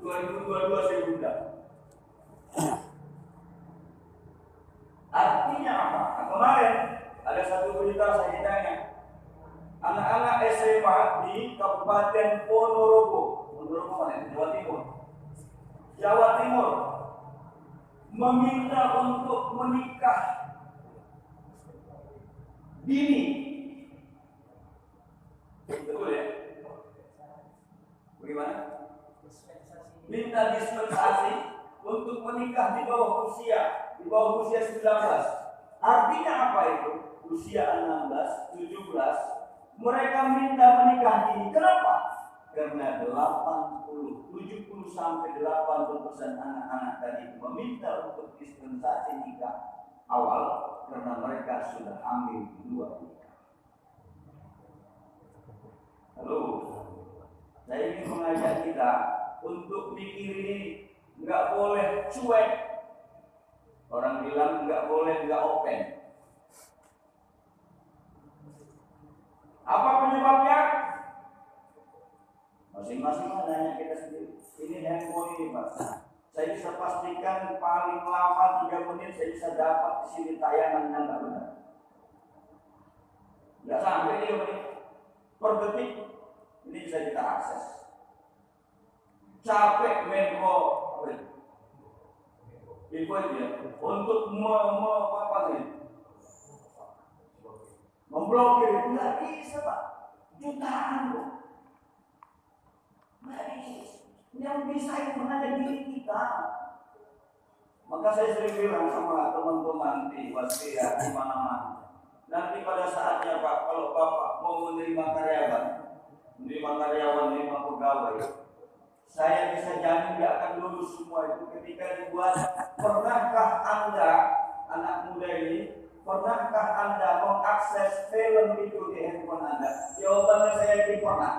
2022 saya undang. Artinya apa? Nah, kemarin ada satu berita saya ditanya, anak-anak SMA di Kabupaten Ponorogo mana? Jawa Timur meminta untuk menikah dini. Betul ya? Bagaimana? Minta dispensasi untuk menikah di bawah usia 19. Artinya apa itu? Usia 16, 17, mereka minta menikah dini. Kenapa? Karena 70 sampai 80% anak-anak tadi meminta untuk dispensasi nikah awal karena mereka sudah hamil 2 nikah. Lalu saya ingin mengajak kita untuk mikir ini nggak boleh cuek. Orang bilang nggak boleh nggak open. Apa penyebabnya? Masing-masing nanya kita sendiri. Ini handphone ini Pak. Saya bisa pastikan paling lama 3 menit saya bisa dapat di sini tayangan yang nggak benar. Nggak sampai 3 menit per detik ini bisa kita akses. Capek Menko info ya untuk memblokir itu nggak bisa Pak. Jutaan loh. Yang bisa itu hanya diri kita. Maka saya sering bilang sama teman-teman di Wastia di mana-mana. Nanti pada saatnya Pak, kalau Bapak mau menerima karyawan, menerima pegawai, saya bisa jamin tidak akan lulus semua itu ketika dibuat. Pernahkah Anda, anak muda ini, pernahkah Anda mengakses film itu di handphone Anda? Jawabannya saya tidak pernah.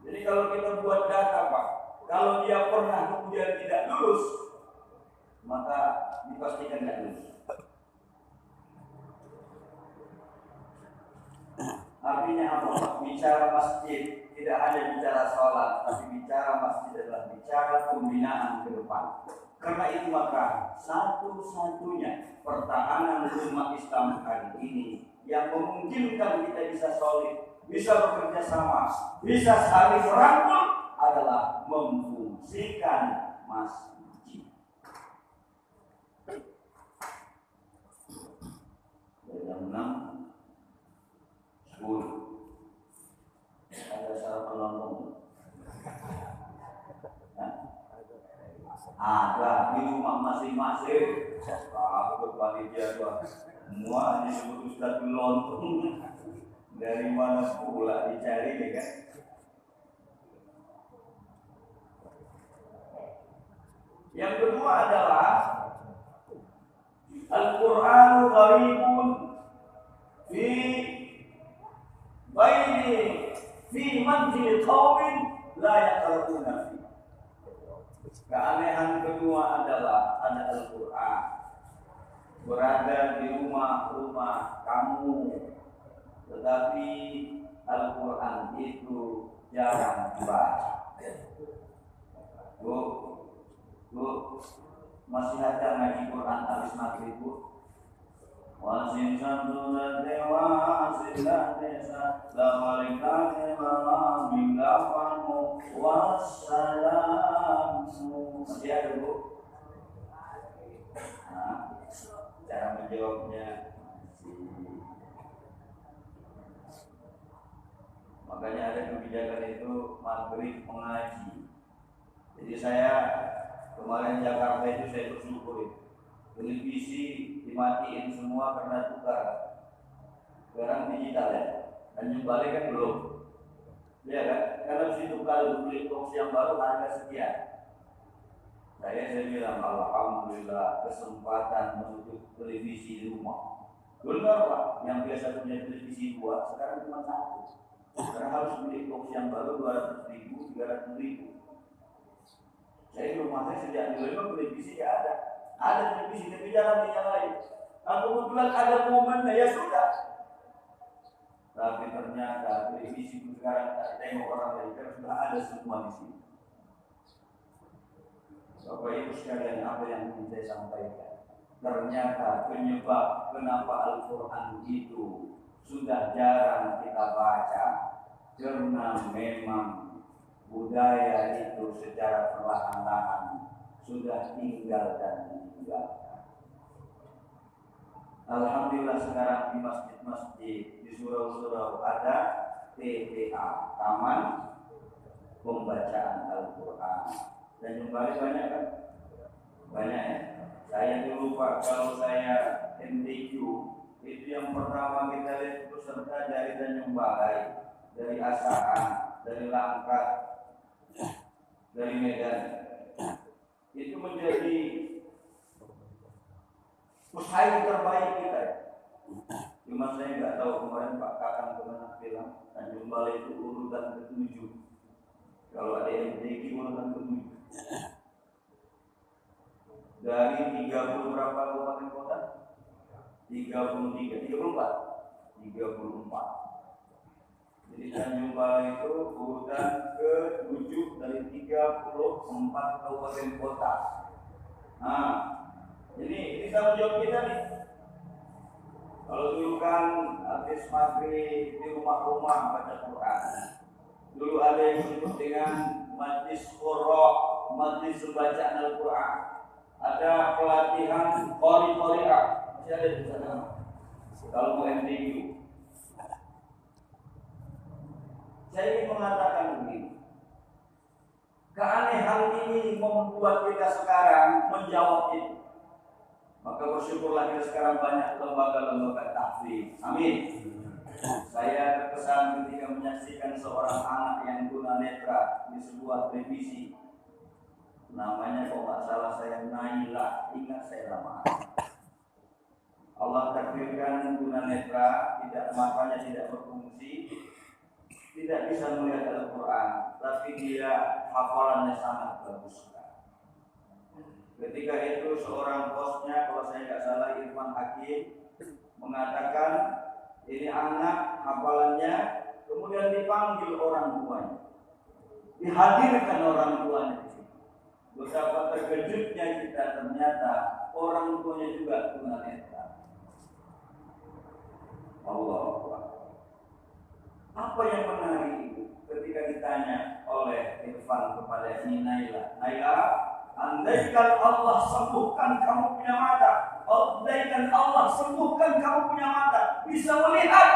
Jadi kalau kita buat data Pak, kalau dia pernah kemudian tidak lulus, maka dipastikan tidak lulus. Artinya apa Pak? Bicara masjid tidak hanya bicara sholat, tapi bicara masjid adalah bicara pembinaan ke depan. Karena itu maka satu-satunya pertahanan umat Islam hari ini yang memungkinkan kita bisa solid, bisa bekerja sama, bisa saling merangkul adalah memfungsikan masjid. Jam 6, 10 ada sarapan lontong. Ada di rumah masing-masing. Aku panitia gua semua disebut Ustaz lontong. Dari mana pula dicari ya kan? Yang kedua adalah Al-Qur'anu gharibun fi manzil qaumin la yaqra'una fi. Keanehan kedua adalah ada Al-Qur'an berada di rumah-rumah kamu, tetapi Al-Quran itu jarang dibaca. Bu, masih ada ngaji Quran habis maghrib Bu? Wasin santunan dewa asilah desa lamalikane minggapanmu wassalamu. Masih ada Bu? Nah, cara menjawabnya makanya ada kebijakan itu maghrib mengaji. Jadi saya kemarin Jakarta itu saya bersyukur televisi dimatiin semua karena tukar sekarang digital ya, dan yang balik kan belum ya kan, karena situ kalau beli box yang baru harga sekian. Saya bilang alhamdulillah kesempatan menutup televisi di rumah. Benar Pak, yang biasa punya televisi 2 sekarang cuma 1. Sekarang harus beli box yang baru 200.000, 300.000. Saya di rumah saya sejak dulu televisi ya ada televisi tapi jangan yang lain. Kebetulan ada momennya ya sudah. Tapi ternyata televisi sekarang tak tengok orang lain, kan sudah ada semua di sini. Bapak Ibu sekalian, apa yang ingin saya sampaikan? Ternyata penyebab kenapa Al-Quran itu sudah jarang kita baca, karena memang budaya itu secara perlahan-lahan sudah tinggal dan ditinggalkan. Alhamdulillah sekarang di masjid-masjid, di surau-surau ada TPA, Taman Pembacaan Al-Quran. Dan jumlahnya banyak kan? Banyak ya. Saya dulu Pak, kalau saya MDQ, itu yang pertama kita lihat peserta dari Tanjung Balai, dari Asahan, dari Langkat, dari Medan. Itu menjadi pesaing terbaik kita. Cuma saya nggak tahu kemarin Pak Kakang kemana bilang Tanjung Balai itu urutan ke-7. Kalau ada MDQ urutan ke-7. Dari 30 berapa kabupaten kota? 34. Jadi Tanjung Balai itu urutan ke-7 dari 34 kabupaten kota. Nah, ini tanggung jawab kita nih. Kalau dulu kan habis maghrib di rumah-rumah baca Quran. Dulu ada yang disebut dengan majlis qurra, majlis bacaan Al-Quran. Ada pelatihan qori-qori'ah, masih ada di sana. Kalau mau MDQ, saya ingin mengatakan begini. Keanehan ini membuat kita sekarang menjawab itu. Maka bersyukurlah kita sekarang banyak lembaga-lembaga tahfiz. Amin. Saya terkesan ketika menyaksikan seorang anak yang tunanetra di sebuah televisi. Namanya kalau nggak salah saya Naila, ingat saya nama. Allah takdirkan tunanetra, tidak matanya tidak berfungsi, tidak bisa melihat Al-Quran, tapi dia hafalannya sangat bagus. Ketika itu seorang bosnya, kalau saya nggak salah Irfan Hakim, mengatakan ini anak hafalannya, kemudian dipanggil orang tuanya, dihadirkan orang tuanya. Betapa terkejutnya kita, ternyata orang tuanya juga tunanetra. Allah. Apa yang menarik itu ketika ditanya oleh Irfan kepada ini Naila, andaikan Allah sembuhkan kamu punya mata, andaikan Allah sembuhkan kamu punya mata, bisa melihat.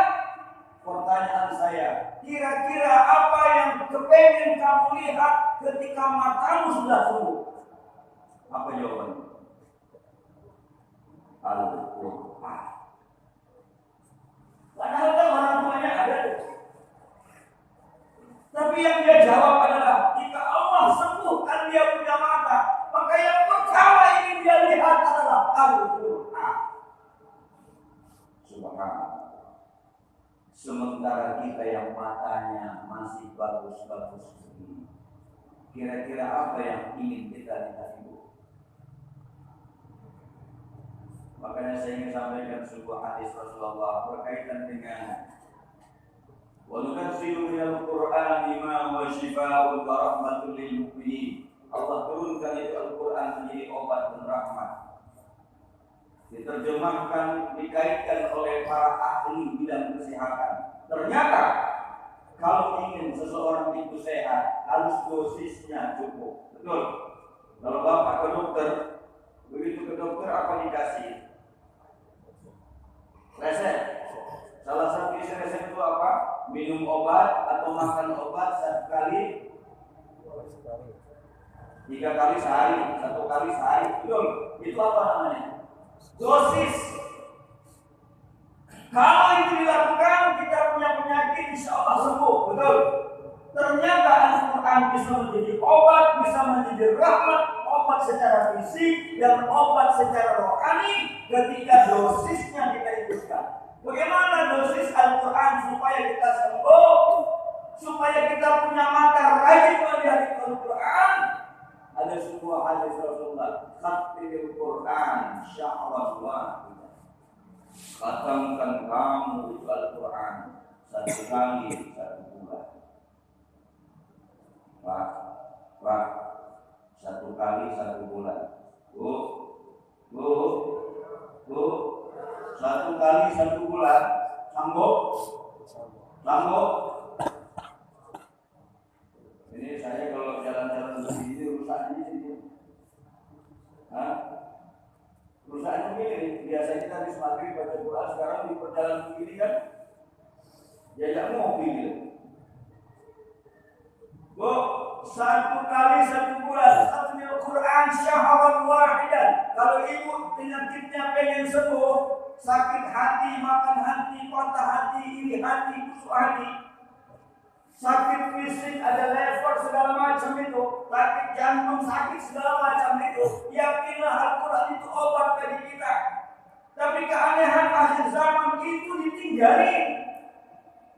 Pertanyaan saya, kira-kira apa yang kepengen kamu lihat ketika matamu sudah sembuh? Apa jawabannya? Al-Quran. Padahal kan orang tuanya ada tuh. Tapi yang dia jawab adalah, jika Allah sembuhkan dia punya mata, maka yang pertama ingin dia lihat adalah Al-Quran. Subhanallah. Sementara kita yang matanya masih bagus-bagus begini, kira-kira apa yang ingin kita lihat itu? Makanya saya ingin sampaikan sebuah hadis Rasulullah berkaitan dengan wa nunazzilu minal Qur'ani ma huwa shifaa'un wa rahmatun lil mu'minin. Allah turunkan itu Al-Quran menjadi obat dan rahmat. Diterjemahkan, dikaitkan oleh para ahli bidang kesehatan. Ternyata kalau ingin seseorang itu sehat, harus dosisnya cukup. Betul. Kalau bapak ke dokter, begitu ke dokter apa dikasih? Resep. Salah satu isi resep itu apa? Minum obat atau makan obat 1 kali, 3 kali sehari, 1 kali sehari. Betul. Itu apa namanya? Dosis. Kalau itu dilakukan, kita punya penyakit insya Allah sembuh. Betul. Ternyata Al-Quran bisa menjadi obat, bisa menjadi rahmat, obat secara fisik dan obat secara rohani ketika dosisnya kita ikutkan. Bagaimana dosis Al-Quran supaya kita sembuh, supaya kita punya mata rajin melihat Al-Quran? Ada sebuah hadis Rasulullah, khatimil Quran syahran wahidah. Khatamkan kamu itu Al-Quran satu kali satu bulan. Pak, satu kali satu bulan. Bu, satu kali satu bulan. Sanggup? Ini saya kalau jalan-jalan begini rusaknya ini. Rusaknya begini. Biasa kita habis maghrib baca Quran, sekarang di perjalanan begini kan jajak mobil. Bu, satu kali satu bulan. Khatmil Quran syahran wahidan. Kalau ibu penyakitnya pengen sembuh, sakit hati, makan hati, patah hati, iri hati, busuk hati, sakit fisik, ada lever segala macam itu, sakit jantung, sakit segala macam itu, yakinlah Al-Quran itu obat bagi kita. Tapi keanehan akhir zaman itu ditinggalin.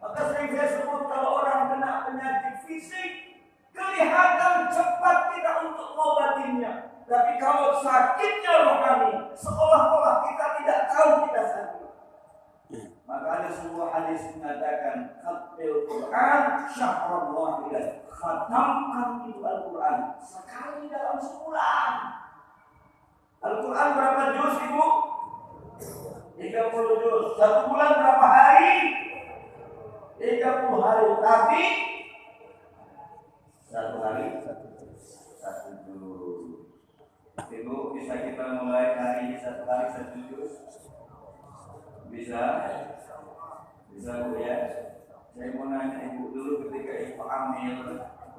Maka sering saya sebut kalau orang kena penyakit fisik, kelihatan cepat kita untuk mengobatinya. Tapi kalau sakitnya rohani, seolah-olah kita tidak tahu kita sakit. Maka ada sebuah hadis mengatakan, khatmil Quran syahran wahidan. Khatamkan itu Al-Quran sekali dalam sebulan. Al-Quran berapa juz, Ibu? 30 juz. Satu bulan berapa hari? 30 hari. Tapi satu hari satu juz. Ibu, bisa kita mulai hari ini satu hari satu juz? Bisa Bu ya. Saya mau nanya Ibu dulu, ketika Ibu hamil,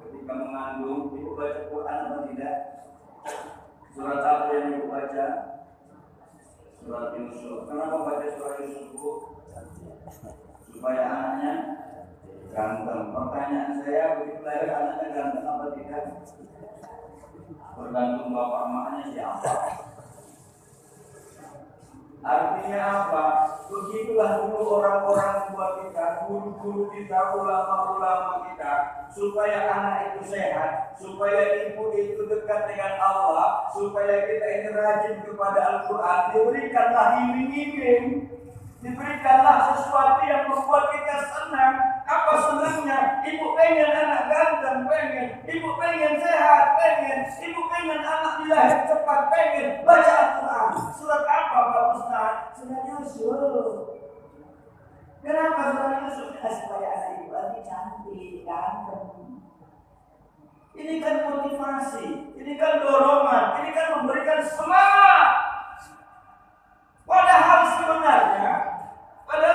ketika mengandung, Ibu baca Quran atau tidak? Surat apa yang Ibu baca? Surat Yusuf. Kenapa baca surat Yusuf, Bu? Supaya anaknya ganteng. Pertanyaan saya, begitu lahir anaknya ganteng apa tidak? Tergantung bapak emaknya siapa. Artinya apa? Begitulah dulu orang-orang tua kita, guru-guru kita, ulama-ulama kita, supaya anak itu sehat, supaya ibu itu dekat dengan Allah, supaya kita ini rajin kepada Al-Quran. Diberikanlah iming-iming, diberikanlah sesuatu yang membuat kita senang. Apa senangnya? Ibu pengen anak ganteng, pengen. Ibu pengen sehat, pengen. Ibu pengen anak dilahir cepat, pengen. Baca Al-Quran. Surat apa Pak Ustaz? Surat Yusuf. Kenapa surat Yusuf? Supaya anak ibu ini cantik, ganteng. Ini kan motivasi, ini kan dorongan, ini kan memberikan semangat. Padahal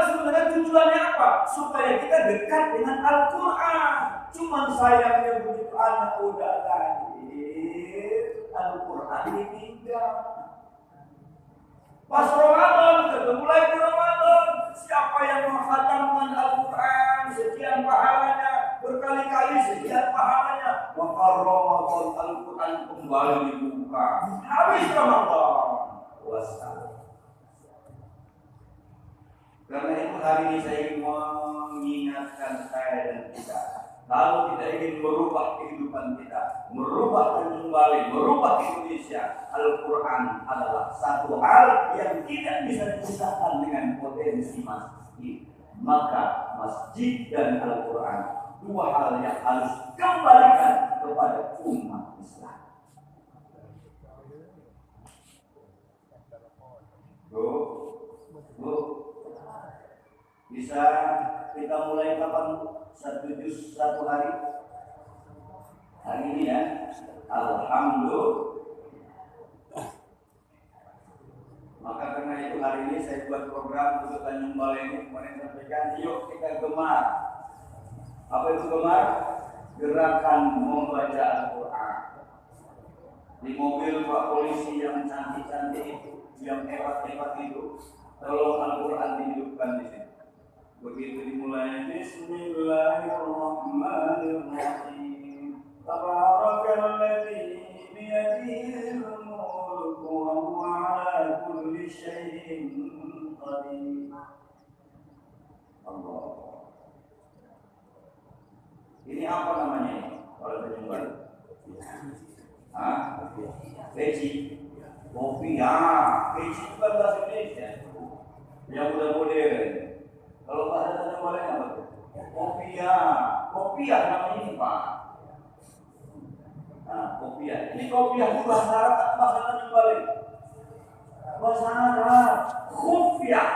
sebenarnya tujuannya apa? Supaya kita dekat dengan Al-Quran. Cuman sayangnya begitu anak udah lahir, Al-Quran ditinggal. Pas Ramadan, ketemu lagi Ramadan. Siapa yang menghatamkan Al-Quran, sekian pahalanya, berkali-kali sekian pahalanya. Maka Ramadan Al-Quran kembali dibuka. Habis Ramadan, wassalam. Karena itu hari ini saya ingin mengingatkan saya dan kita, kalau kita ingin merubah kehidupan kita, merubah kembali, merubah Indonesia, Al-Quran adalah satu hal yang tidak bisa dipisahkan dengan potensi masjid. Maka masjid dan Al-Quran, dua hal yang harus kembalikan kepada umat Islam. Bisa kita mulai kapan? Satu juz satu hari? Hari ini ya. Alhamdulillah. Maka karena itu hari ini saya buat program untuk Tanjung Balai ini kemarin sampaikan, yuk kita gemar. Apa itu gemar? Gerakan membaca Al-Quran. Di mobil Pak Polisi yang cantik-cantik itu, yang hebat-hebat itu, tolong Al-Quran dihidupkan di sini. Begitu dimulai, Bismillahirrahmanirrahim. Tabarakalladzi biyadihil mulku wa huwa ala kulli syai'in qadir. Allah. Ini apa namanya ini? Kalau terjemah. Peci. Kopi ya. Peci bukan bahasa Indonesia. Yang udah modern. Kalau bahasa Tanjung Balai apa tuh? kopiah namanya ini Pak. Nah, kopiah. Ini kopiah itu bahasa Arab atau bahasa Tanjung Balai? Bahasa Arab. Kopiah.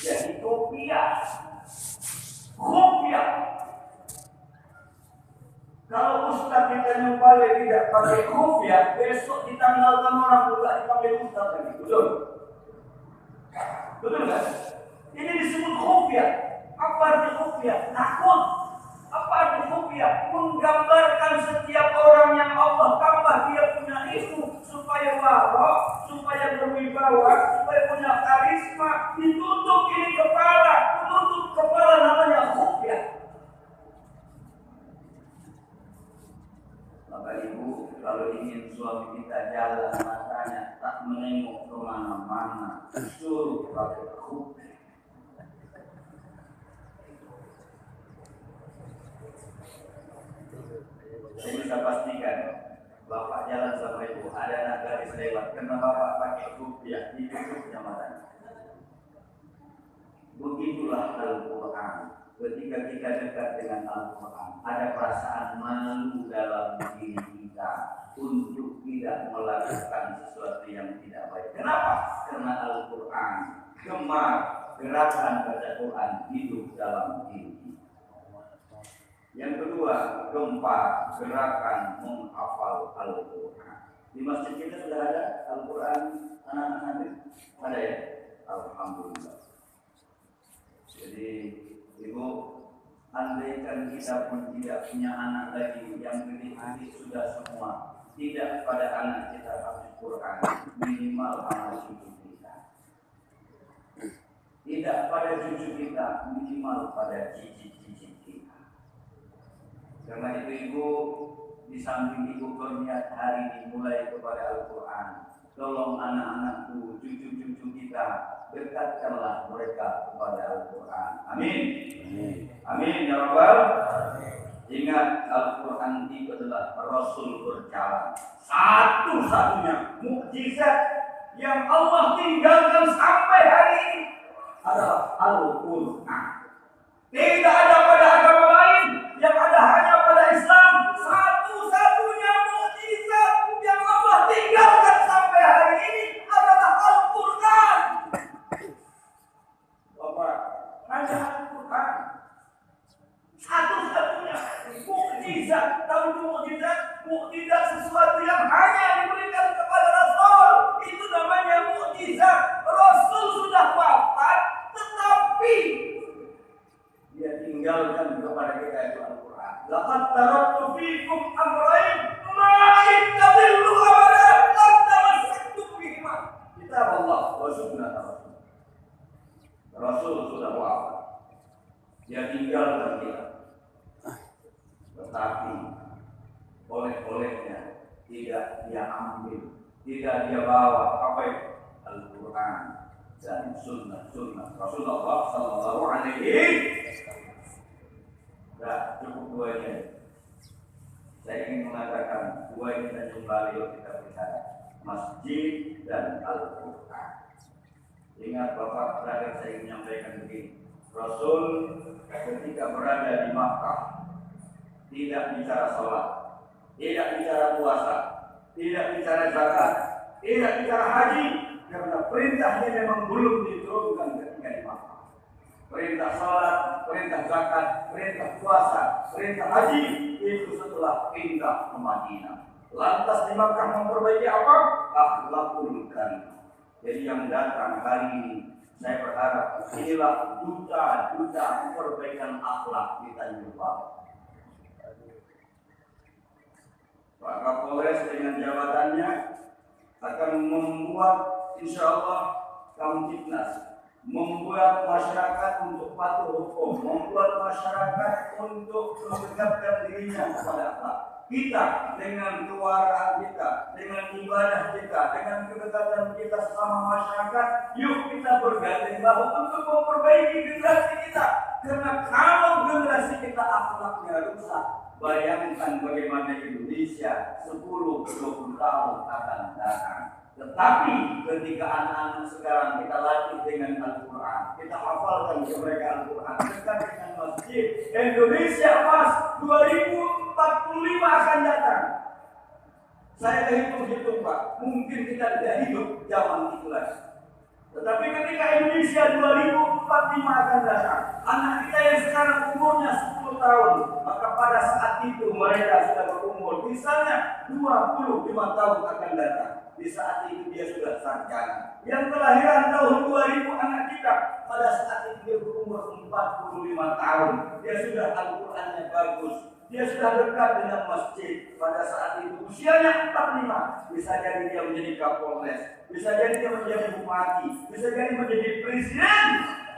Jadi kopiah. Kopiah. Kalau Ustaz di Tanjung Balai tidak pakai kopiah, besok ditanggalkan orang juga dipanggil Ustaz lagi. Betul? Betul kan? Ini disebut kopiah. Apa arti kopiah? Takut. Apa arti kopiah? Menggambarkan setiap orang yang Allah tambah dia punya ilmu supaya warok, supaya berwibawa, supaya punya karisma, ditutup ini kepala, menutup kepala namanya kopiah. Maka ibu kalau ingin suami kita jalan matanya tak menengok kemana-mana, suruh pakai kopiah. Saya bisa pastikan bapak jalan sama ibu ada anak garis lewat karena bapak pakai kopiah ditutupnya matanya. Begitulah Al-Quran. Ketika kita dekat dengan Al-Quran, ada perasaan malu dalam diri kita untuk tidak melakukan sesuatu yang tidak baik. Kenapa? Karena Al-Quran gemar gerakan baca Quran hidup dalam diri. Yang kedua, gempar gerakan menghafal Al-Quran. Di masjid kita sudah ada Al-Quran anak-anak santri? Ada ya? Alhamdulillah. Jadi ibu, andaikan kita pun tidak punya anak lagi yang gede-gede sudah semua, tidak pada anak kita hafal Quran, minimal anak cucu kita. Tidak pada cucu kita, minimal pada cici-cici kita. Karena itu ibu, di samping ibu berniat hari dimulai kepada Al-Quran, tolong anak-anakku, cucu-cucu kita, dekatkanlah mereka kepada Al-Quran. Amin. Amin ya Rabbal. Ingat Al-Quran itu adalah Rasul berjalan. Satu-satunya mukjizat yang Allah tinggalkan sampai hari ini adalah Al-Quran. Tidak ada pada agama lain, yang ada hanya pada Islam. Satu-satunya mukjizat yang Allah tinggalkan sampai hari ini adalah Al-Quran. Bapak, hanya Al-Quran. Satu-satunya mukjizat. Tahu itu mukjizat? Mukjizat sesuatu yang hanya diberikan kepada Rasul. Itu namanya mukjizat. Rasul sudah wafat, tetapi dia tinggalkan kepada kita itu Al-Quran. Laqad taraktu fiikum amrayn ma in tadillu abadan lam tamassaktum bihima. Kitab Allah wa sunnah Rasul. Rasul sudah wafat. Dia tinggalkan kita. Tetapi oleh-olehnya tidak dia ambil, tidak dia bawa apa itu? Al-Quran dan sunnah Rasulullah Sallallahu Alaihi. Nah, cukup dua ini. Saya ingin mengatakan dua ini dan kembali kita bicara masjid dan Al-Quran. Ingat Bapak terakhir saya ingin menyampaikan begini. Rasul ketika berada di Makkah tidak bicara sholat, tidak bicara puasa, tidak bicara zakat, tidak bicara haji, karena perintahnya memang belum diturunkan ketika di Makkah. Perintah sholat, perintah zakat, perintah puasa, perintah haji itu setelah pindah ke Madinah. Lantas di Makkah memperbaiki apa? Akhlakul karimah. Jadi yang datang hari ini, saya berharap inilah duta perbaikan akhlak di Tanjung Balai. Pak Kapolres dengan jabatannya akan membuat insya Allah Kamtibnas, membuat masyarakat untuk patuh hukum, membuat masyarakat untuk mendekatkan dirinya kepada akhlak. Kita dengan kewaraan kita, dengan ibadah kita, dengan kedekatan kita sama masyarakat, yuk kita bergandeng bahu untuk memperbaiki generasi kita. Karena kalau generasi kita akhlaknya rusak, bayangkan bagaimana Indonesia 10-20 tahun akan datang. Tetapi ketika anak-anak sekarang kita latih dengan Al-Quran, kita hafalkan ke mereka Al-Quran, dekat dengan masjid, Indonesia Emas 2045 akan datang. Saya hitung-hitung Pak, mungkin kita tidak hidup zaman itu lagi. Tetapi ketika Indonesia 2045 akan datang, anak kita yang sekarang umurnya 10 tahun, maka pada saat itu mereka sudah berumur, misalnya 25 tahun akan datang. Di saat itu dia sudah sarjana. Yang kelahiran tahun 2000 anak kita, pada saat itu dia berumur 45 tahun. Dia sudah Al-Qurannya bagus. Dia sudah dekat dengan masjid. Pada saat itu usianya 45. Bisa jadi dia menjadi Kapolres, bisa jadi dia menjadi bupati, bisa jadi menjadi presiden.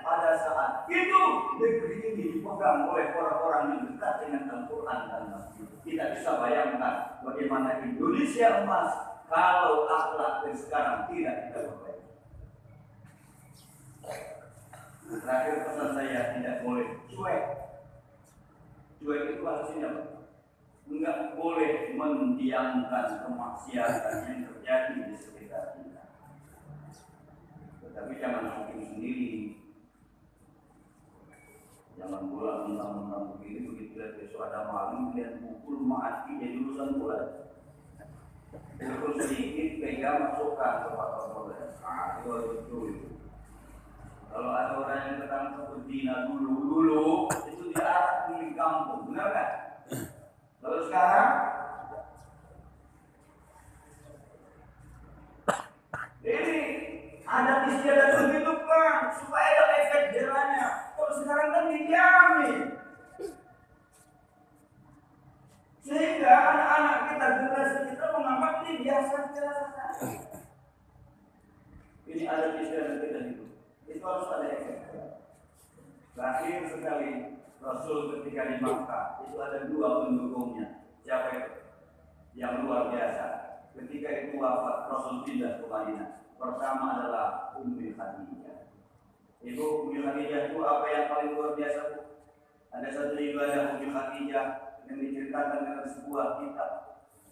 Pada saat itu negeri ini dipegang oleh orang-orang yang dekat dengan Al-Quran dan masjid. Kita bisa bayangkan bagaimana Indonesia emas kalau akhlak yang sekarang tidak kita perbaiki. Terakhir pesan saya, tidak boleh cuek. Cuek itu artinya apa? Enggak boleh mendiamkan kemaksiatan yang terjadi di sekitar kita. Tetapi jangan hakim sendiri. Jangan pula mentang-mentang begini, begitu lihat besok ada maling, lihat pukul mati jadi urusan pula. Pukul sedikit, pegang masukkan ke Kapolres. Itu betul. Kalau ada orang yang ketangkap berzina dulu itu diarak di kampung, benar kan? Lalu sekarang ini ada istiadat menghidupkan supaya ada efek jerahnya. Kalau sekarang kan dijamin, sehingga anak-anak kita, generasi kita menganggap ini biasa-biasa. Ini ada istiadat kita hidup. Itu harus ada efek. Terakhir sekali Rasul ketika di Makkah itu ada 2 pendukungnya. Siapa itu? Yang luar biasa. Ketika itu wafat, Rasul pindah ke Madinah. Pertama adalah Ummi Khadijah. Ibu Ummi Khadijah itu apa yang paling luar biasa? Ada satu ibadah Ummi Khadijah yang diceritakan dalam sebuah kitab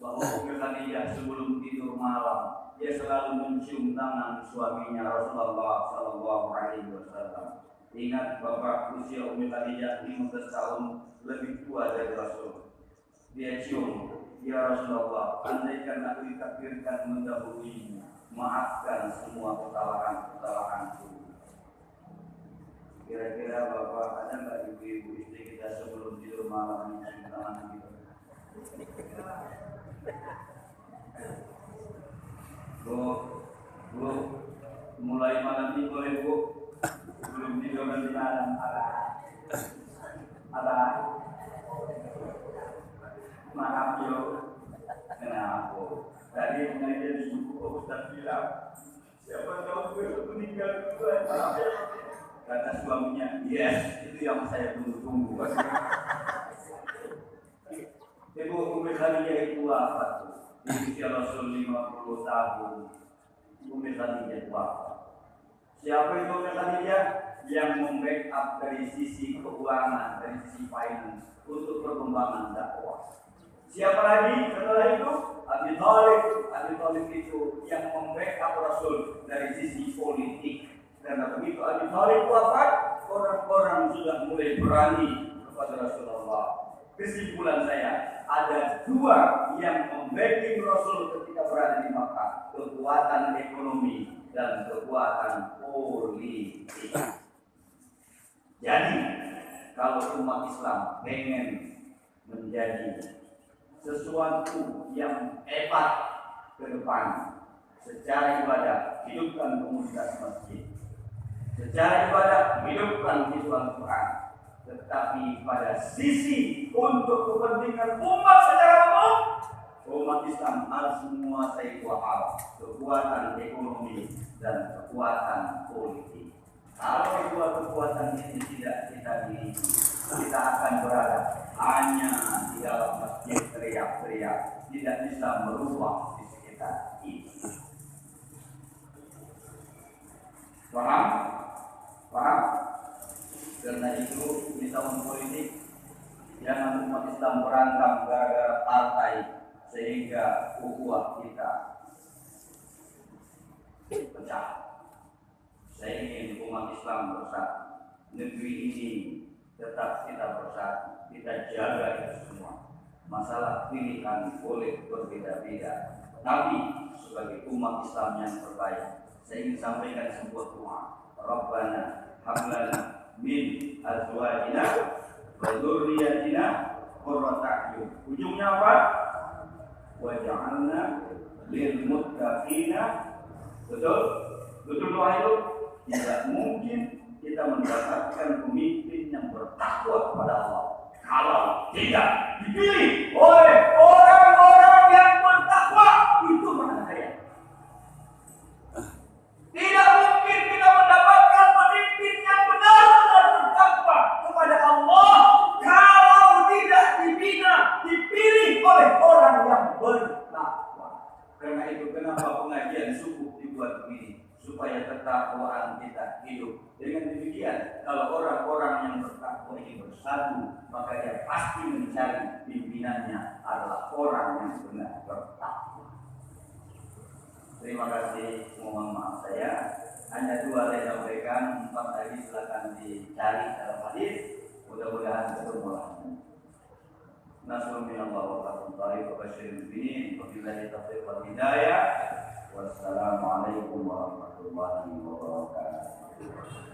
bahwa Ummi Khadijah sebelum tidur malam dia selalu mencium tangan suaminya Rasulullah Sallallahu Alaihi Wasallam. Ingat bapak usia Ummi Khadijah 15 tahun lebih tua dari Rasul. Dia cium, ya Rasulullah, andaikan aku ditakdirkan mendahuluimu, maafkan semua kesalahan-kesalahanku. Kira-kira bapak ada nggak ibu-ibu istri kita sebelum tidur malam mencium tangan kita? Bu, mulai malam ini boleh Bu, sebelum tidur nanti malam ada maaf yo, kenapa? Tadi mengajar di suku Ustaz bilang, siapa tahu besok meninggal juga, maaf ya. Kata suaminya, yes, itu yang saya tunggu-tunggu. Ibu Ummi Khadijah itu wafat di usia Rasul 50 tahun. Ummi Khadijah wafat. Siapa itu Ummi Khadijah? Yang membackup dari sisi keuangan, dari sisi finance untuk perkembangan dakwah. Siapa lagi setelah itu? Abi Thalib. Abi Thalib itu yang membackup Rasul dari sisi politik. Karena begitu Abi Thalib wafat, orang-orang sudah mulai berani kepada Rasulullah. Kesimpulan saya, ada 2 yang membacking Rasul ketika berada di Makkah, kekuatan ekonomi dan kekuatan politik. Jadi, kalau umat Islam pengen menjadi sesuatu yang hebat ke depan, secara ibadah hidupkan komunitas masjid, secara ibadah hidupkan visual Quran. Tetapi pada sisi untuk kepentingan umat secara umum, umat Islam harus menguasai 2 hal, kekuatan ekonomi dan kekuatan politik. Kalau 2 kekuatan ini tidak kita miliki, kita akan berada hanya di dalam masjid teriak-teriak, tidak bisa merubah di sekitar ini. Paham? Paham? Karena itu di tahun politik jangan umat Islam berantem gara-gara partai sehingga ukhuwah kita pecah. Saya ingin umat Islam bersatu, negeri ini tetap kita bersatu, kita jaga itu semua. Masalah pilihan boleh berbeda-beda, tapi sebagai umat Islam yang terbaik, saya ingin sampaikan sebuah doa. Rabbana hablana min azwajina wa dzurriyyatina qurrata a'yun. Ujungnya apa? Waj'alna lil muttaqina. Betul? Betul doa itu? Tidak mungkin kita mendapatkan pemimpin yang bertakwa kepada Allah kalau tidak dipilih oleh orang-orang yang bertakwa. Itu makna ayat. Tidak mungkin kita mendapatkan pemimpin yang benar-benar bertakwa kepada Allah kalau tidak dipilih oleh orang yang bertakwa. Karena itu kenapa pengajian subuh dibuat begini, supaya ketakwaan kita hidup. Dengan demikian, kalau orang-orang yang bertakwa ini bersatu, maka dia pasti mencari pimpinannya adalah orang yang benar bertakwa. Terima kasih, mohon maaf saya hanya 2 saya sampaikan, 4 lagi silakan dicari dalam hadis. Mudah-mudahan ketemu lagi. Nasrul minallah wa rahmatullahi wa basyiril mu'minin wa billahi taufiq wal hidayah. Wassalamualaikum warahmatullahi wabarakatuh.